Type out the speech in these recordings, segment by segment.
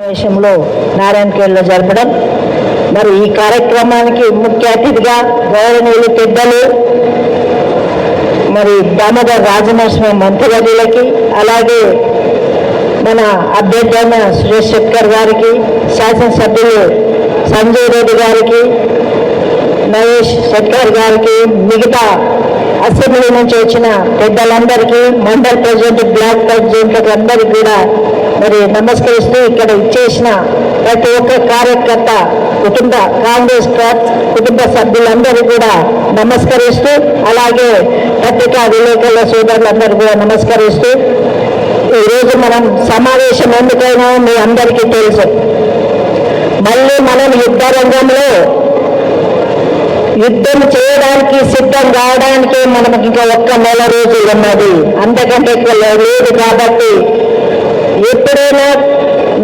సమావేశంలో నారాయణఖేడ్లో జరపడం. మరి ఈ కార్యక్రమానికి ముఖ్య అతిథిగా గౌరవనీయులు పెద్దలు మరి దామోదర్ రాజనరసింహ మంత్రివర్యులకి, అలాగే మన అభ్యర్థి అయిన సురేష్ శెట్కర్ గారికి, శాసనసభ్యులు సంజయ్ రెడ్డి గారికి, నరేష్ శెట్కర్ గారికి, మిగతా అసెంబ్లీ నుంచి వచ్చిన పెద్దలందరికీ, మండల్ ప్రెసిడెంట్, బ్లాక్ ప్రెసిడెంట్లకు అందరికీ కూడా మరి నమస్కరిస్తూ ఇక్కడ ఇచ్చేసిన ప్రతి ఒక్క కార్యకర్త, కాంగ్రెస్ కుటుంబ సభ్యులందరూ కూడా నమస్కరిస్తూ, అలాగే పత్రికా విలేకరుల సోదరులందరూ కూడా నమస్కరిస్తూ, ఈరోజు మనం సమావేశం ఎందుకైనా మీ అందరికీ తెలుసు. మళ్ళీ మనం యుద్ధ రంగంలో యుద్ధం చేయడానికి సిద్ధం కావడానికి మనకి ఇంకా ఒక్క నెల రోజులు ఉన్నది, అంతకంటే ఎక్కువ లేదు. కాబట్టి ఎప్పుడైనా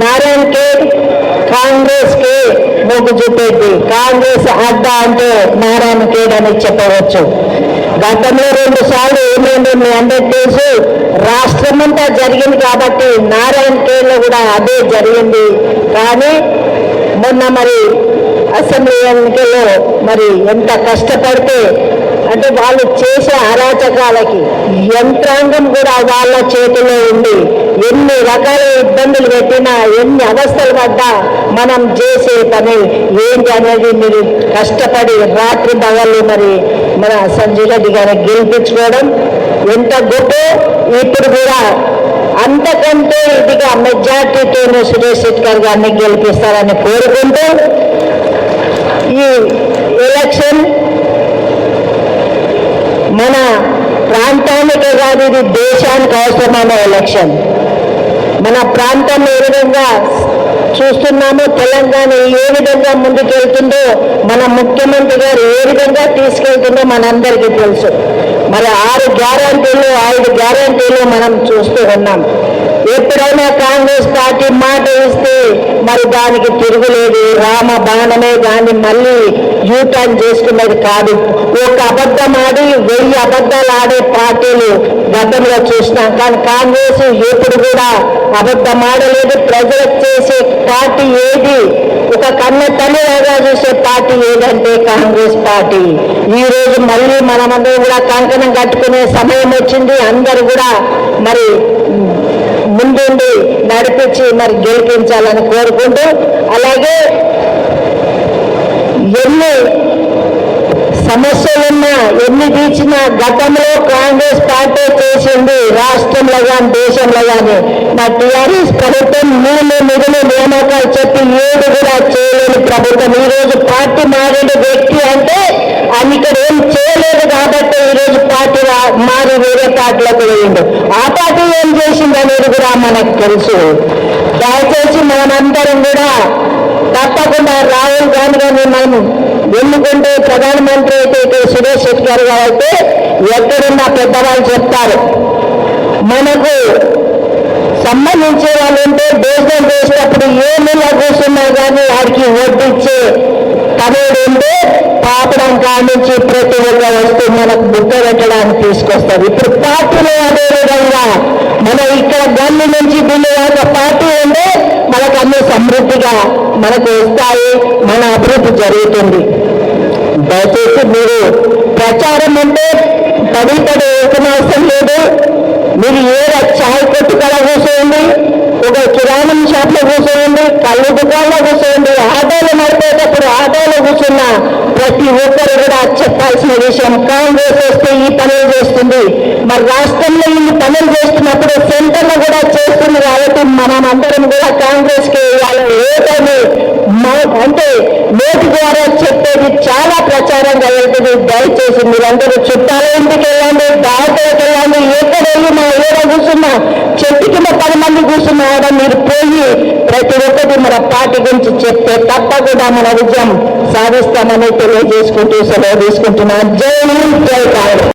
నారాయణఖేడ్ కాంగ్రెస్కి మొగ్గు చూపేది, కాంగ్రెస్ అడ్డా అంటే నారాయణఖేడ్ అని చెప్పవచ్చు. గతంలో 2 సార్లు ఏమైందో మీ అందరికీ తెలుసు. రాష్ట్రమంతా జరిగింది కాబట్టి నారాయణఖేడ్లో కూడా అదే జరిగింది. కానీ మొన్న మరి అసెంబ్లీ ఎన్నికల్లో మరి ఎంత కష్టపడితే, అంటే వాళ్ళు చేసే అరాచకాలకి యంత్రాంగం కూడా వాళ్ళ చేతిలో ఉంది. ఎన్ని రకాల ఇబ్బందులు పెట్టినా, ఎన్ని అవస్థలు పడ్డా మనం చేసే పని ఏంటి అనేది మీరు కష్టపడి రాత్రి పగళ్ళు మరి మన సంజయ్ రెడ్డి గారిని గెలిపించుకోవడం ఎంత గొప్ప. ఇప్పుడు కూడా అంతకంటే ఇదిగా మెజార్టీతోనే సురేష్ శెట్కర్ గారిని గెలిపిస్తారని కోరుకుంటూ, ఈ ఎలక్షన్ మన ప్రాంతానికే కాదు, ఇది దేశానికి అవసరమైన ఎలక్షన్. మన ప్రాంతం ఏ విధంగా చూస్తున్నామో, తెలంగాణ ఏ విధంగా ముందుకెళ్తుందో, మన ముఖ్యమంత్రి గారు ఏ విధంగా తీసుకెళ్తుందో మనందరికీ తెలుసు. మరి 6 గ్యారంటీలు 5 గ్యారంటీలు మనం చూస్తూ ఉన్నాం. ఎప్పుడైనా కాంగ్రెస్ పార్టీ మాట ఇస్తే మరి దానికి తిరుగులేదు, రామ బాణమే, దాన్ని మళ్ళీ యూటర్న్ చేసుకునేది కాదు. ఒక అబద్ధం ఆడి 1000 అబద్ధాలు ఆడే పార్టీలు గతంలో చూసినాం. కానీ కాంగ్రెస్ ఎప్పుడు కూడా అబద్ధం ఆడలేదు. ప్రజలకు చేసే పార్టీ ఏది, ఒక కన్న తల్లిలాగా చూసే పార్టీ ఏదంటే కాంగ్రెస్ పార్టీ. ఈ రోజు మళ్ళీ మనమందరం కూడా కంకణం కట్టుకునే సమయం వచ్చింది. అందరూ కూడా మరి ముందుండి నడిపించి మరి గెలిపించాలని కోరుకుంటూ, అలాగే ఎన్ని సమస్యలున్నా, ఎన్ని తీర్చినా గతంలో కాంగ్రెస్ పార్టీ చేసింది రాష్ట్రంలో కానీ దేశంలో కానీ. మా టీఆర్ఎస్ ప్రభుత్వం నిధులు నియామకాలు చెప్పి ఏది కూడా చేయలేని ప్రభుత్వం. ఈరోజు పార్టీ మారిన వ్యక్తి అంటే ఆయన ఇక్కడ ఏం చేయలేదు కాబట్టి ఈరోజు పార్టీ మారి వేరే పార్టీలోకి వెళ్ళిండు. ఆ పార్టీ ఏం చేసింది అనేది కూడా మనకు తెలుసు. దయచేసి మనమందరం కూడా తప్పకుండా రాహుల్ గాంధీ గారిని మనం ఎన్నుకుంటే, ప్రధానమంత్రి అయితే ఇక్కడ సురేష్ శెట్కర్ గారు అయితే ఎక్కడున్నా పెద్దవాళ్ళు చెప్తారు, మనకు సంబంధించే వాళ్ళు ఉంటే భోజనం చేసేటప్పుడు ఏ నెల కూర్చున్నా కానీ వాడికి వడ్డిచ్చే తమిళ ఉంటే పాపడం కానించి ప్రతి ఒక్క వస్తువు మనకు బుక్క పెట్టడానికి తీసుకొస్తారు. ఇప్పుడు పార్టీలో అదే విధంగా మన ఇక్కడ గల్లి నుంచి బిల్లు దాకా పార్టీ ఉంటే మనకు అన్ని సమృద్ధిగా మనకు వస్తాయి, మన అభివృద్ధి జరుగుతుంది. దయచేసి మీరు ప్రచారం అంటే పడి వేసిన లేదు. మీరు ఏదో చాయ్ కొట్టు కళ కూర్చోండి, ఒక కిరాణం షాప్లో కూర్చోండి, కళ్ళు దుకాణంలో కూర్చోండి, ఆటోలు నడిపేటప్పుడు ఆటోలో కూర్చున్న ప్రతి ఒక్కరు కూడా చెప్పాల్సిన విషయం, కాంగ్రెస్ వస్తే ఈ పనులు చేస్తుంది. మరి రాష్ట్రంలో ఈ పనులు చేస్తున్నప్పుడు సెంటర్లో కూడా చేస్తుంది. కాబట్టి మనం అందరం కూడా కాంగ్రెస్కి వేయాలి. ఏదని అంటే నోటి ద్వారా చెప్పేది చాలా ప్రచారంగా వెళ్తుంది. దయచేసి మీరందరూ చుట్టాల ఇంటికి వెళ్ళండి, దావతలకు వెళ్ళండి, ఎక్కడ వెళ్ళినా ఏడ కూర్చున్నా, చెట్టు కింద 10 మంది కూర్చున్నా మీరు పోయి ప్రతి ఒక్కటి మన పార్టీ గురించి చెప్తే తప్పకుండా మన విజయం సాధిస్తామని తెలియజేసుకుంటూ సెలవు తీసుకుంటున్నాను. జై హింద్, జై కాంగ్రెస్.